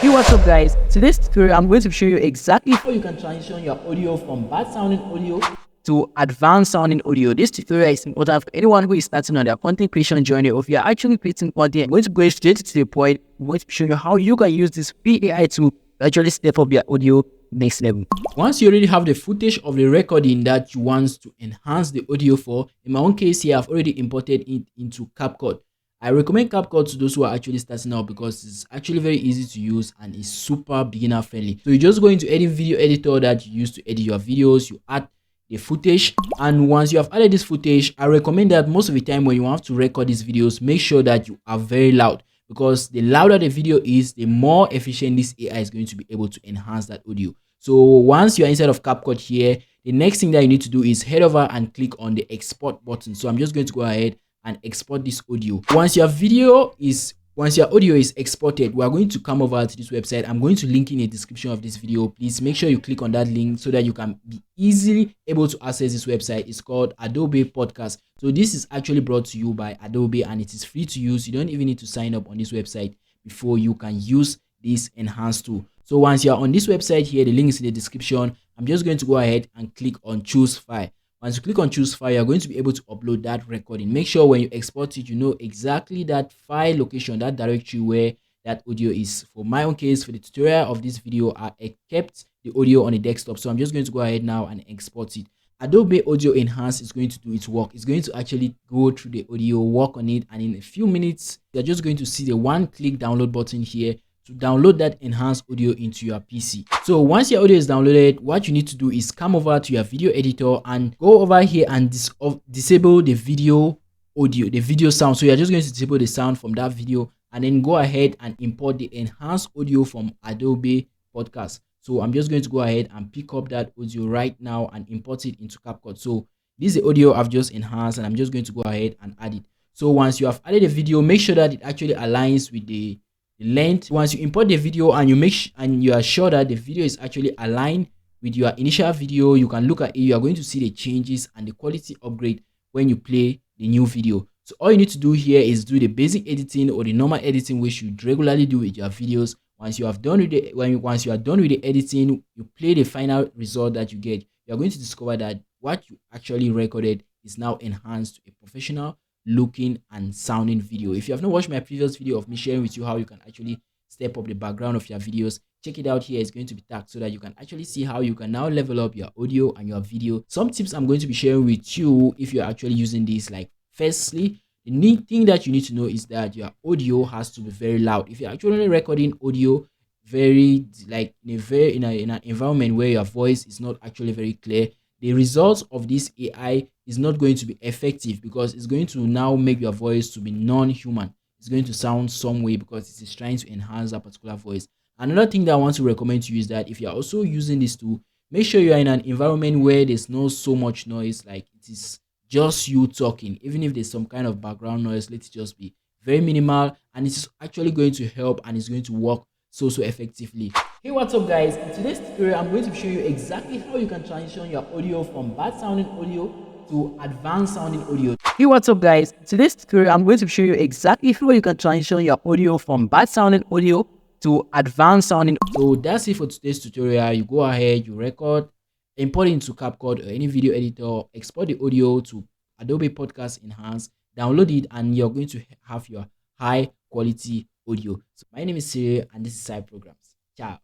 Hey, what's up guys? Today's tutorial I'm going to show you exactly how you can transition your audio from bad sounding audio to advanced sounding audio. This tutorial is important for anyone who is starting on their content creation journey, or if you are actually creating content. I'm going to go straight to the point. I'm going to show you how you can use this free AI tool to actually step up your audio next level. Once you already have the footage of the recording that you want to enhance the audio for, in my own case here, I've already imported it into CapCut. I recommend CapCut to those who are actually starting out because it's actually very easy to use and is super beginner friendly. So you just go into any video editor that you use to edit your videos, you add the footage, and once you have added this footage, I recommend that most of the time when you have to record these videos, make sure that you are very loud, because the louder the video is, the more efficient this AI is going to be able to enhance that audio. So once you're inside of CapCut here, the next thing that you need to do is head over and click on the export button. So I'm just going to go ahead and export this audio. Once your audio is exported, we are going to come over to this website. I'm going to link in the description of this video. Please make sure you click on that link so that you can be easily able to access this website. It's called Adobe Podcast. So this is actually brought to you by Adobe and it is free to use. You don't even need to sign up on this website before you can use this enhanced tool. So once you're on this website here, the link is in the description. I'm just going to go ahead and click on choose file. Once you click on choose file, you're going to be able to upload that recording. Make sure when you export it, you know exactly that file location, that directory where that audio is. For my own case, for the tutorial of this video, I kept the audio on the desktop. So I'm just going to go ahead now and export it. Adobe Audio Enhance is going to do its work. It's going to actually go through the audio, work on it, and in a few minutes, you're just going to see the one-click download button here to download that enhanced audio into your PC. So once your audio is downloaded, what you need to do is come over to your video editor and go over here and disable the video audio, the video sound. So you're just going to disable the sound from that video and then go ahead and import the enhanced audio from Adobe Podcast. So I'm just going to go ahead and pick up that audio right now and import it into CapCut. So this is the audio I've just enhanced and I'm just going to go ahead and add it. So once you have added the video, make sure that it actually aligns with the length. Once you import the video and you are sure that the video is actually aligned with your initial video, you can look at it. You are going to see the changes and the quality upgrade when you play the new video. So all you need to do here is do the basic editing or the normal editing which you regularly do with your videos. Once you are done with the editing, you play the final result that you get. You are going to discover that what you actually recorded is now enhanced to a professional looking and sounding video. If you have not watched my previous video of me sharing with you how you can actually step up the background of your videos, check it out here. It's going to be tagged so that you can actually see how you can now level up your audio and your video. Some tips I'm going to be sharing with you if you're actually using this. Like, firstly, the neat thing that you need to know is that your audio has to be very loud. If you're actually recording audio very like in an environment where your voice is not actually very clear, the results of this AI is not going to be effective because it's going to now make your voice to be non-human. It's going to sound some way because it is trying to enhance that particular voice. Another thing that I want to recommend to you is that if you're also using this tool, make sure you're in an environment where there's not so much noise, like it is just you talking. Even if there's some kind of background noise, let it just be very minimal, and it's actually going to help and it's going to work so effectively. Hey, what's up guys? In today's tutorial, I'm going to show you exactly how you can transition your audio from bad sounding audio to advanced sounding audio. Hey, what's up guys? In today's tutorial, I'm going to show you exactly how you can transition your audio from bad sounding audio to advanced sounding. So that's it for today's tutorial. You go ahead, you record, import it into CapCut or any video editor, export the audio to Adobe Podcast Enhance, download it, and you're going to have your high quality audio. So my name is Siri and this is Side Programs. Ciao.